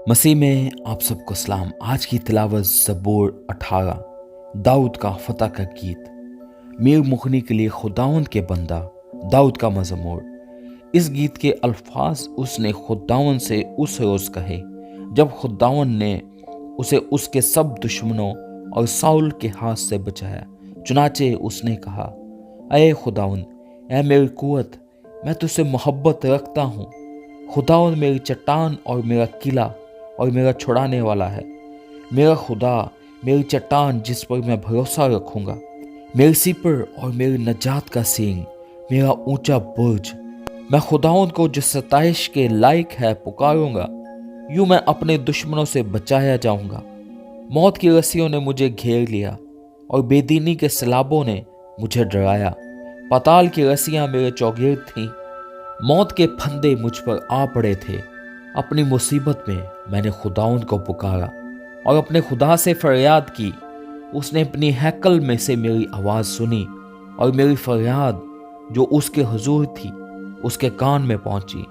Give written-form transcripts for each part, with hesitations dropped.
मसीह में आप सबको सलाम। आज की तिलावत ज़बूर 18 दाऊद का फतह का गीत। मीर मुगनी के लिए खुदावंद के बंदा दाऊद का मज़मूर। इस गीत के अल्फाज उसने खुदावंद से उस रोज़ कहे जब खुदावंद ने उसे उसके सब दुश्मनों और साउल के हाथ से बचाया। चुनाचे उसने कहा, अये खुदावंद, ऐ मेरी कुव्वत, मैं तुझसे मोहब्बत रखता हूँ। खुदावंद मेरी चट्टान और मेरा किला और मेरा छुड़ाने वाला है। मेरा खुदा मेरी चट्टान जिस पर मैं भरोसा रखूंगा, मेरी सीपर और मेरी नजात का सींग, मेरा ऊंचा बुर्ज। मैं खुदावंद को जो सताइश के लायक है पुकारूंगा। यूं मैं अपने दुश्मनों से बचाया जाऊंगा। मौत की रस्सियों ने मुझे घेर लिया और बेदीनी के सलाबों ने मुझे डराया। पाताल की रस्सियां मेरे चौगिर्द थीं। मौत के फंदे मुझ पर आ पड़े थे। अपनी मुसीबत में मैंने खुदावंद को पुकारा और अपने खुदा से फरियाद की। उसने अपनी हैकल में से मेरी आवाज़ सुनी और मेरी फरियाद जो उसके हुजूर थी उसके कान में पहुंची।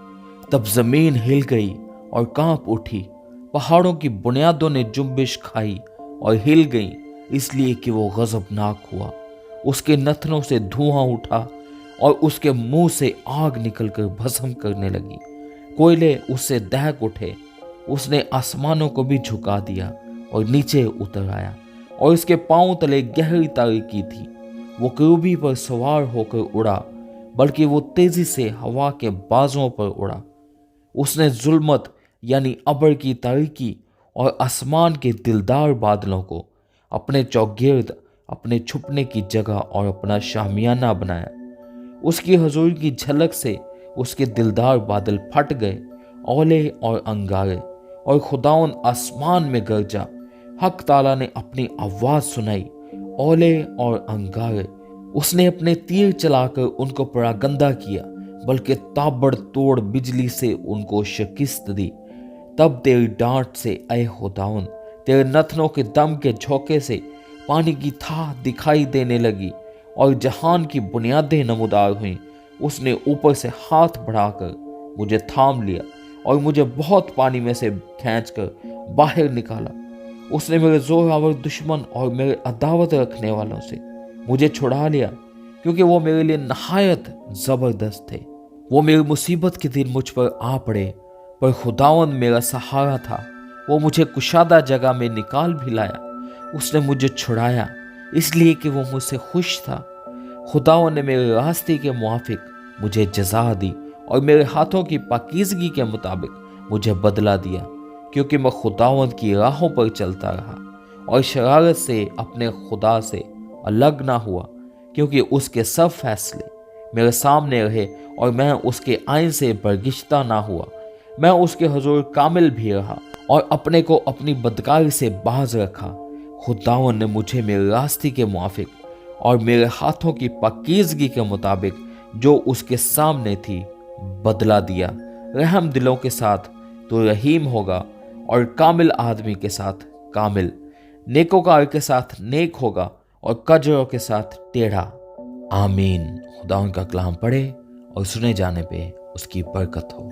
तब ज़मीन हिल गई और कांप उठी। पहाड़ों की बुनियादों ने जुम्बिश खाई और हिल गई, इसलिए कि वो गज़बनाक हुआ। उसके नथनों से धुआं उठा और उसके मुंह से आग निकलकर भस्म करने लगी। कोयले उससे दहक उठे। उसने आसमानों को भी झुका दिया और नीचे उतर आया और उसके पांव तले गहरी तारीकी थी। वो किरूबी पर सवार होकर उड़ा, बल्कि वो तेजी से हवा के बाजों पर उड़ा। उसने जुल्मत यानी अबर की तारीकी और आसमान के दिलदार बादलों को अपने चौगिर्द, अपने छुपने की जगह और अपना शामियाना बनाया। उसकी हुजूर की झलक से उसके दिलदार बादल फट गए, ओले और अंगारे, और खुदावंद आसमान में गरजा। हक ताला ने अपनी आवाज सुनाई, ओले और अंगारे। उसने अपने तीर चलाकर उनको परागंदा किया, बल्कि ताबड़तोड़ बिजली से उनको शिकस्त दी। तब तेरी डांट से ऐ खुदावंद, तेरे नथनों के दम के झोंके से पानी की था दिखाई देने लगी और जहान की बुनियादें नमूदार हुईं। उसने ऊपर से हाथ बढ़ाकर मुझे थाम लिया और मुझे बहुत पानी में से खींचकर बाहर निकाला। उसने मेरे जोरावर दुश्मन और मेरे अदावत रखने वालों से मुझे छुड़ा लिया, क्योंकि वो मेरे लिए नहायत जबरदस्त थे। वो मेरी मुसीबत के दिन मुझ पर आ पड़े, पर खुदावंद मेरा सहारा था। वो मुझे कुशादा जगह में निकाल भी लाया। उसने मुझे छुड़ाया, इसलिए कि वो मुझसे खुश था। खुदावंद ने मेरे रास्ते के मुआफिक मुझे जज़ा दी और मेरे हाथों की पाकीज़गी के मुताबिक मुझे बदला दिया, क्योंकि मैं खुदावंद की राहों पर चलता रहा और शरारत से अपने खुदा से अलग ना हुआ, क्योंकि उसके सब फैसले मेरे सामने रहे और मैं उसके आइन से बरगिश्ता ना हुआ। मैं उसके हुजूर कामिल भी रहा और अपने को अपनी बदकारी से बाज रखा। खुदावंद ने मुझे मेरे रास्ते के मुआफिक और मेरे हाथों की पाकीज़गी के मुताबिक जो उसके सामने थी बदला दिया। रहम दिलों के साथ तो रहीम होगा और कामिल आदमी के साथ कामिल, नेकोकार के साथ नेक होगा और कजरों के साथ टेढ़ा। आमीन। खुदा उनका कलाम पढ़े और सुने जाने पे उसकी बरकत हो।